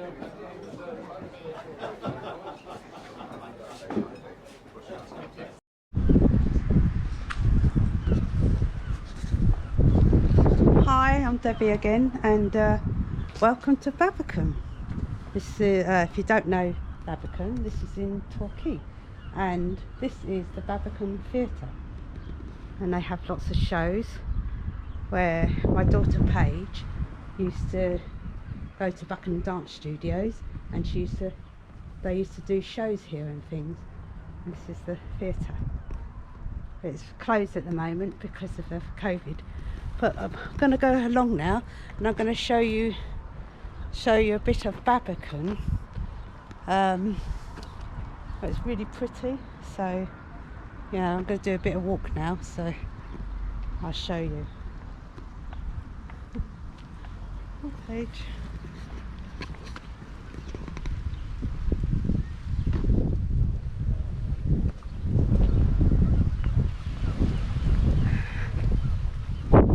Hi, I'm Debbie again, and welcome to Babbacombe. This is, if you don't know Babbacombe, this is in Torquay, and this is the Babbacombe Theatre, and they have lots of shows where my daughter Paige used to go to Buckingham Dance Studios, and they used to do shows here and things. And this is the theatre. It's closed at the moment because of the COVID. But I'm going to go along now, and I'm going to show you a bit of Babbacombe. It's really pretty, so yeah, I'm going to do a bit of walk now, so I'll show you. Page.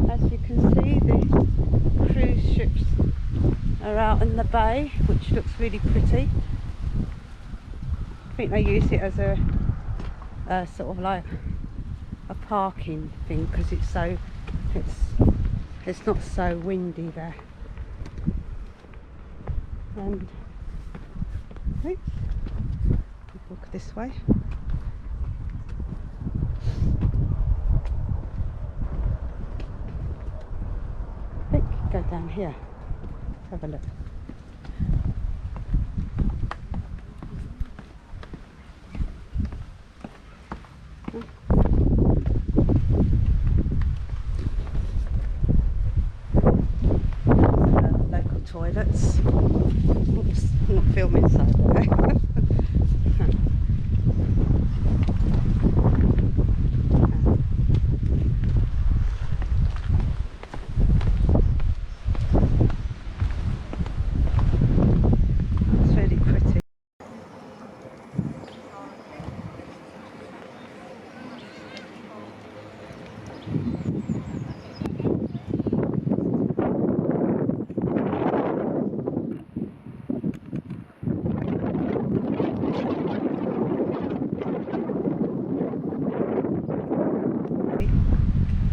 As you can see, the cruise ships are out in the bay, which looks really pretty. I think they use it as a sort of like a parking thing, because it's not so windy there. And oops, walk this way. I think go down here. Have a look. Local toilets. Oops, I'm not filming inside there.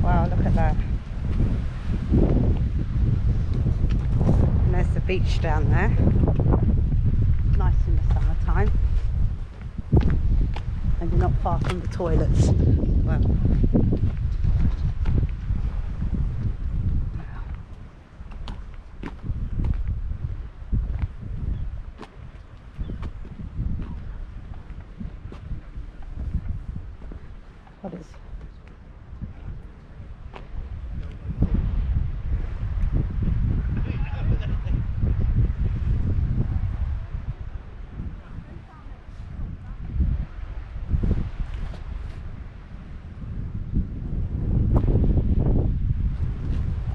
Wow, look at that. And there's the beach down there. Nice in the summertime. And you're not far from the toilets. Well, what is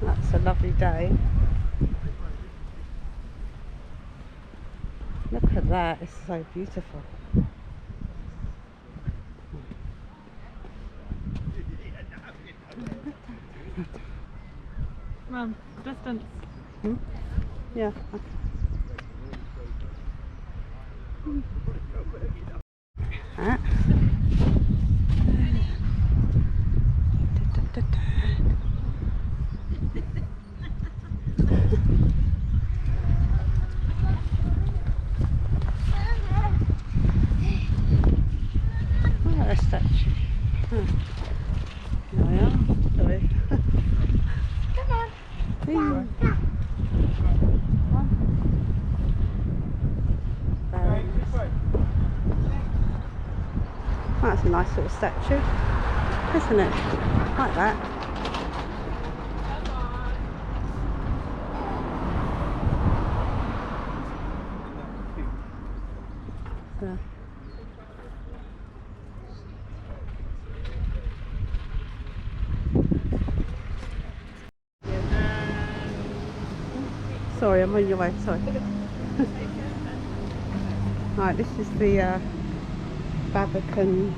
That's a lovely day. Look at that, it's so beautiful. Well, distance. Hmm? Yeah. Ah. A statue. Here we are. Sorry. Come on. That's a nice little statue, isn't it? Like that. So. Sorry, I'm on your way, sorry. Right, this is the Babbacombe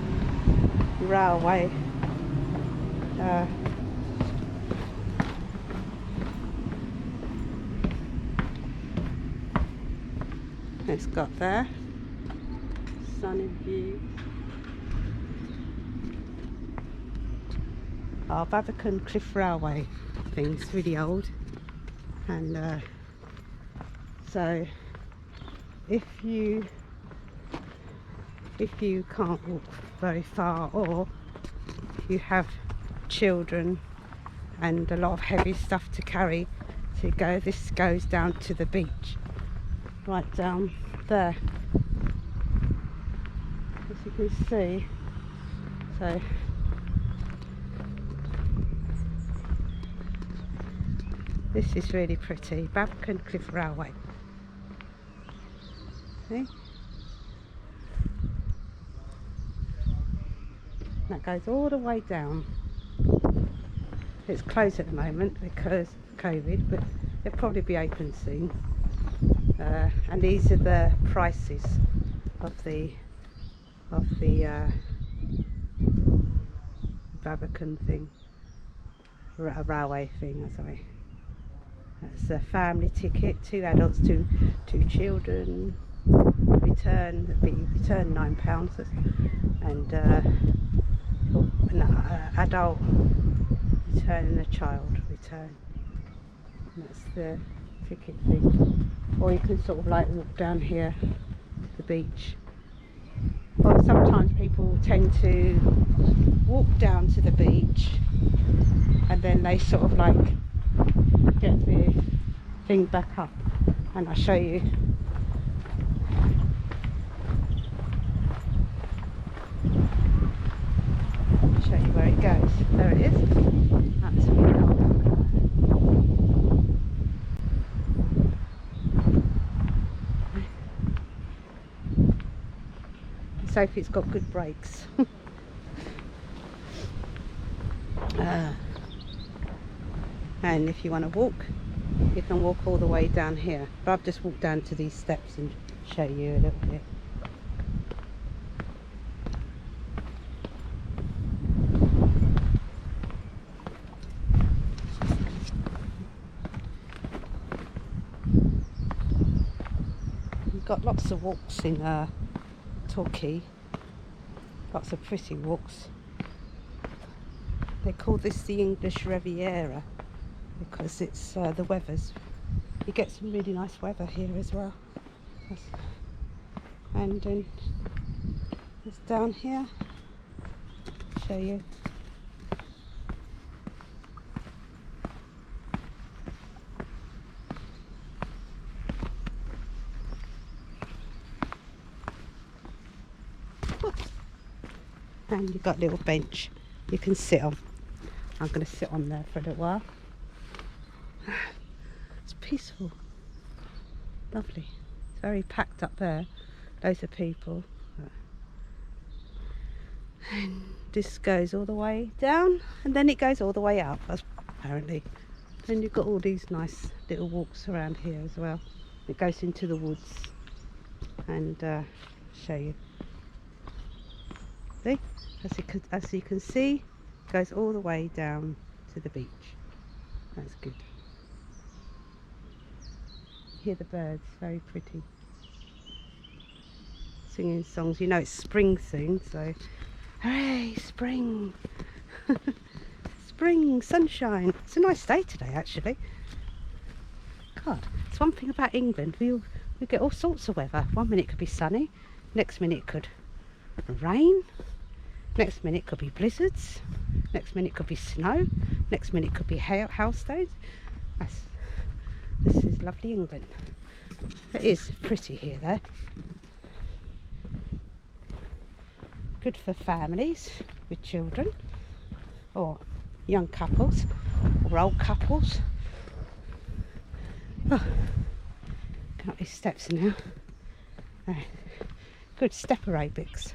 Railway. It's got there, sun in view. Our Babbacombe Cliff Railway thing's really old, and so if you can't walk very far, or if you have children and a lot of heavy stuff to carry to go, this goes down to the beach, right down there, as you can see. So this is really pretty, Babbacombe Cliff Railway. See? That goes all the way down. It's closed at the moment because of COVID, but it'll probably be open soon. And these are the prices of the Babbacombe thing, railway thing. Sorry. That's a family ticket, 2 adults, two children. Return £9, and an adult return and a child return. And that's the ticket thing. Or you can sort of like walk down here to the beach. Or sometimes people tend to walk down to the beach and then they sort of like get the thing back up, and I'll show you. Show you where it goes. There it is. That's really old. Sophie's got good brakes. And if you want to walk, you can walk all the way down here. But I've just walked down to these steps and show you a little bit. We've got lots of walks in Torquay, lots of pretty walks. They call this the English Riviera because it's the weather's, you get some really nice weather here as well. And then it's down here, show you. And you've got a little bench you can sit on. I'm going to sit on there for a little while. It's peaceful, lovely. It's very packed up there, loads of people. And this goes all the way down, and then it goes all the way up, apparently. Then you've got all these nice little walks around here as well. It goes into the woods, and show you. See? As you can see, it goes all the way down to the beach. That's good. Hear the birds, very pretty. Singing songs. You know it's spring soon, so hooray, spring! Spring, sunshine. It's a nice day today, actually. God, it's one thing about England. We get all sorts of weather. 1 minute it could be sunny, next minute it could rain. Next minute could be blizzards, next minute could be snow, next minute could be hailstones. This is lovely England. It is pretty here though. Good for families with children, or young couples, or old couples. Oh, going up these steps now. Good step aerobics.